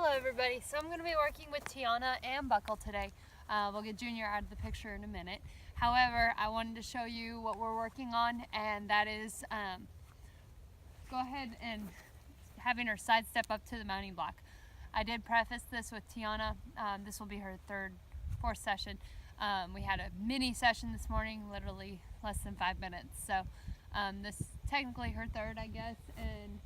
Hello everybody, so I'm going to be working with Tiana and Buckle today. We'll get Junior out of the picture in a minute. However, I wanted to show you what we're working on, and that is go ahead and having her side step up to the mounting block. I did preface this with Tiana. This will be her fourth session. We had a mini session this morning, literally less than 5 minutes. So this is technically her third, I guess, and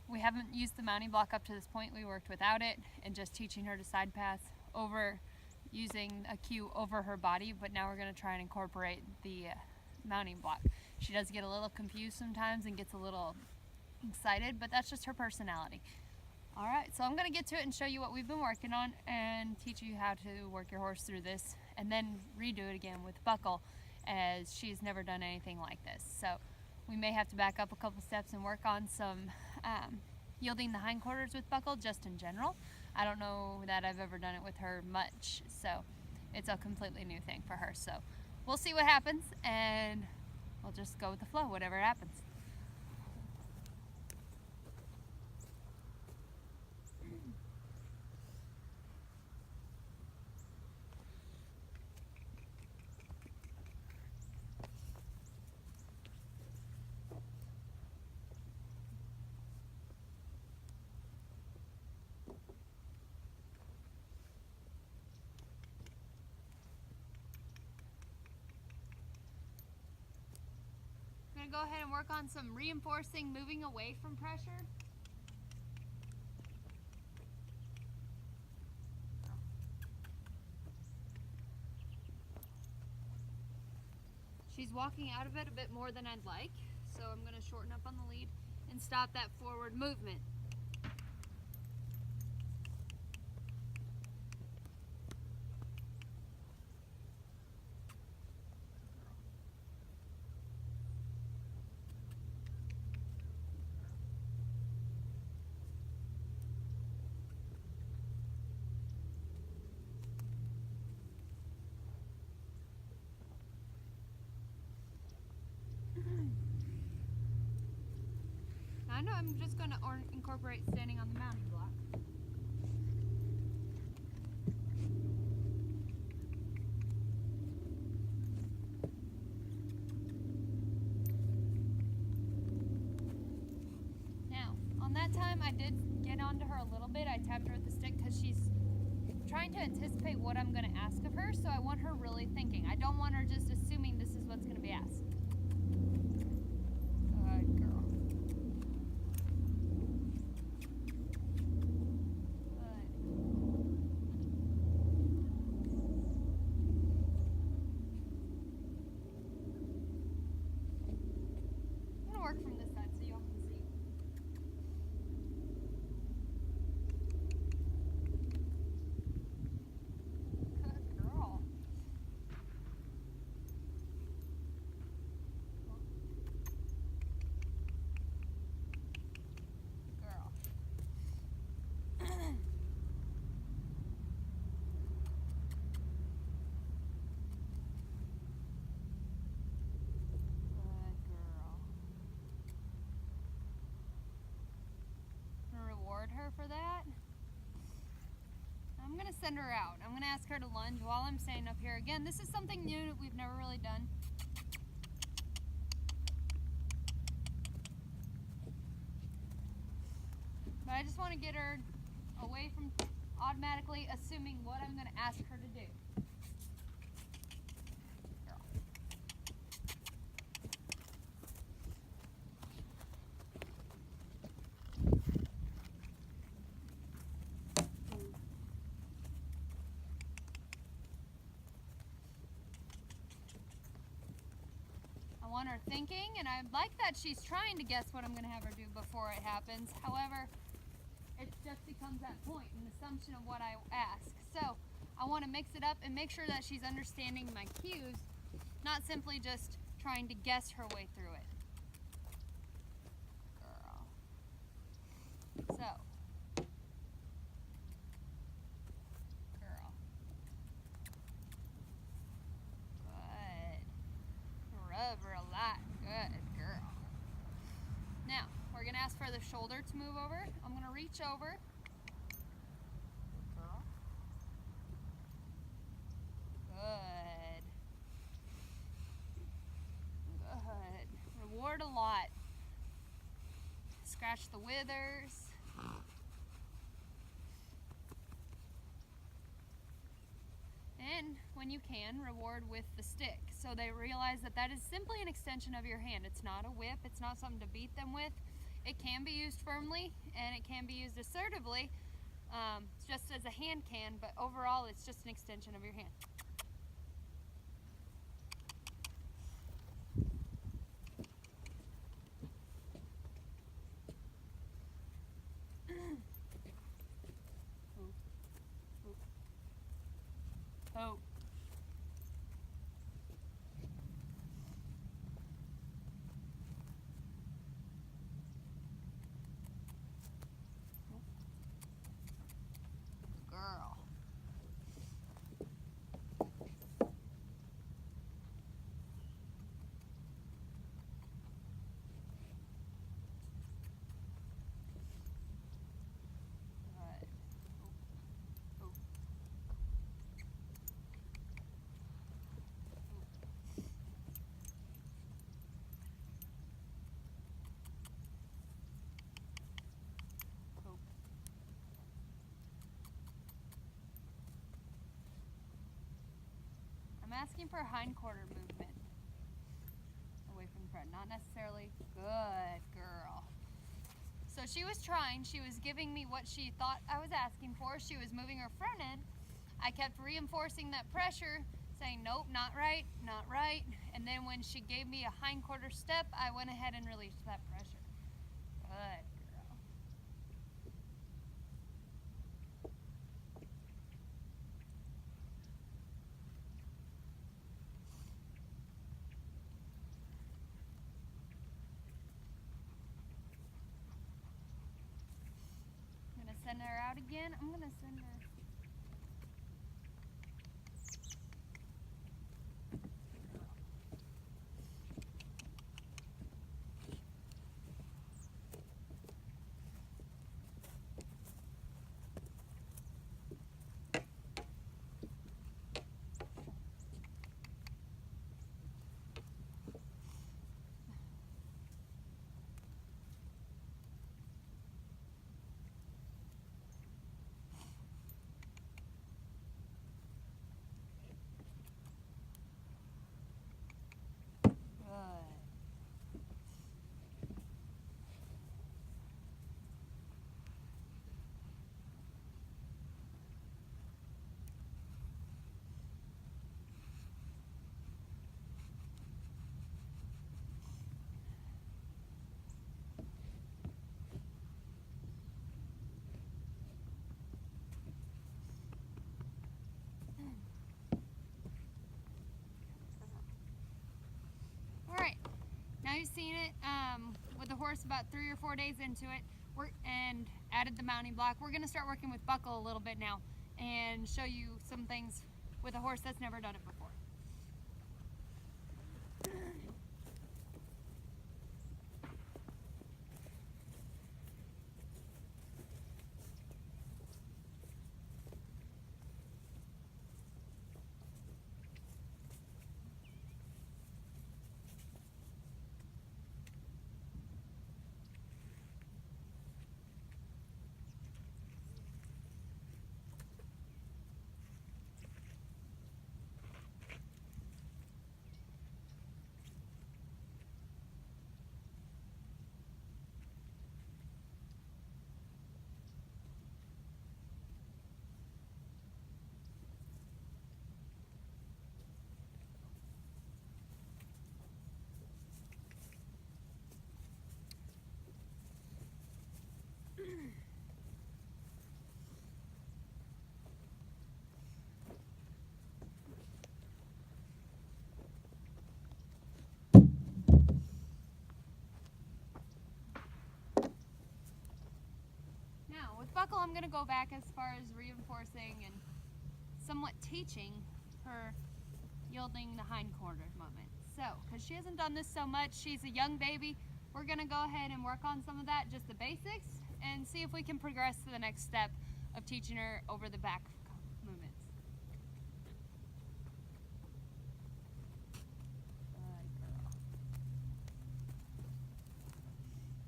we haven't used the mounting block up to this point. We worked without it and just teaching her to side pass over using a cue over her body, but now we're going to try and incorporate the mounting block. She does get a little confused sometimes and gets a little excited, but that's just her personality. Alright, so I'm going to get to it and show you what we've been working on and teach you how to work your horse through this, and then redo it again with Buckle, as she's never done anything like this. So we may have to back up a couple steps and work on some yielding the hindquarters with Buckle just in general. I don't know that I've ever done it with her much, so it's a completely new thing for her. So we'll see what happens, and we'll just go with the flow, whatever happens. I'm going to go ahead and work on some reinforcing, moving away from pressure. She's walking out of it a bit more than I'd like, so I'm going to shorten up on the lead and stop that forward movement. I know I'm just going to incorporate standing on the mounting block. Now, on that time I did get onto her a little bit. I tapped her with the stick because she's trying to anticipate what I'm going to ask of her, so I want her really thinking. I don't want her just assuming this is what's going to be asked. Good girl. Work from this side so y'all can see. Good girl. Girl. Her for that. I'm going to send her out. I'm going to ask her to lunge while I'm standing up here. Again, this is something new that we've never really done. But I just want to get her away from automatically assuming what I'm going to ask her to do. I want her thinking, and I like that she's trying to guess what I'm going to have her do before it happens. However, it just becomes that point, an assumption of what I ask. So I want to mix it up and make sure that she's understanding my cues, not simply just trying to guess her way through it. Girl. So. Rub her a lot. Good girl. Now, we're going to ask for the shoulder to move over. I'm going to reach over Good. Good. Reward a lot. Scratch the withers. And when you can, reward with the stick. So they realize that that is simply an extension of your hand. It's not a whip. It's not something to beat them with. It can be used firmly and it can be used assertively, just as a hand can, but overall it's just an extension of your hand. Oh. Girl. Good. Oh. Oh. I'm asking for a hindquarter movement away from the front, not necessarily. Good girl. So she was trying, she was giving me what she thought I was asking for. She was moving her front end. I kept reinforcing that pressure, saying, nope, not right, not right. And then when she gave me a hindquarter step, I went ahead and released that pressure. Good girl. I'm gonna send her out again. I'm gonna send her. Now you've seen it with the horse about 3 or 4 days into it, and added the mounting block. We're going to start working with Buckle a little bit now and show you some things with a horse that's never done it before. Buckle, I'm going to go back as far as reinforcing and somewhat teaching her yielding the hindquarter movement. So, because she hasn't done this so much, she's a young baby, we're going to go ahead and work on some of that, just the basics, and see if we can progress to the next step of teaching her over the back movements.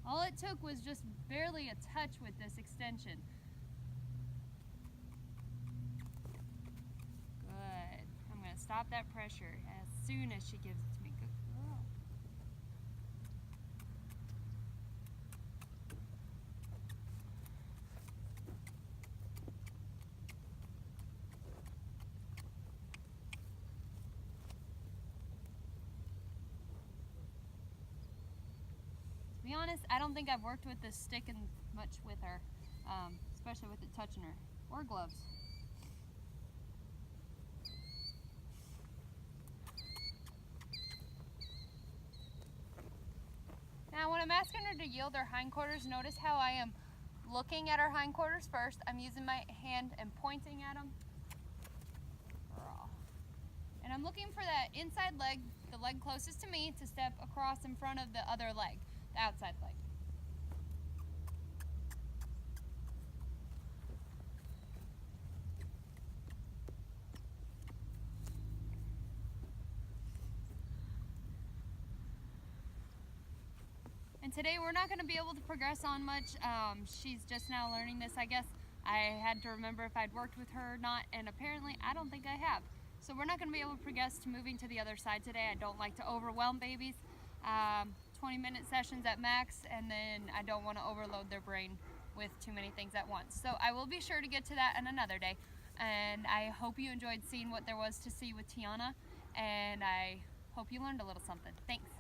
All it took was just barely a touch with this extension. Good. I'm going to stop that pressure as soon as she gives it to me. Good girl. To be honest, I don't think I've worked with this stick and much with her, especially with it touching her, or gloves. Now when I'm asking her to yield her hindquarters, notice how I am looking at her hindquarters first. I'm using my hand and pointing at them. And I'm looking for that inside leg, the leg closest to me, to step across in front of the other leg, the outside leg. And today we're not going to be able to progress on much. She's just now learning this, I guess. I had to remember if I'd worked with her or not, and apparently I don't think I have. So we're not going to be able to progress to moving to the other side today. I don't like to overwhelm babies. 20-minute sessions at max, and then I don't want to overload their brain with too many things at once. So I will be sure to get to that in another day. And I hope you enjoyed seeing what there was to see with Tiana, and I hope you learned a little something. Thanks.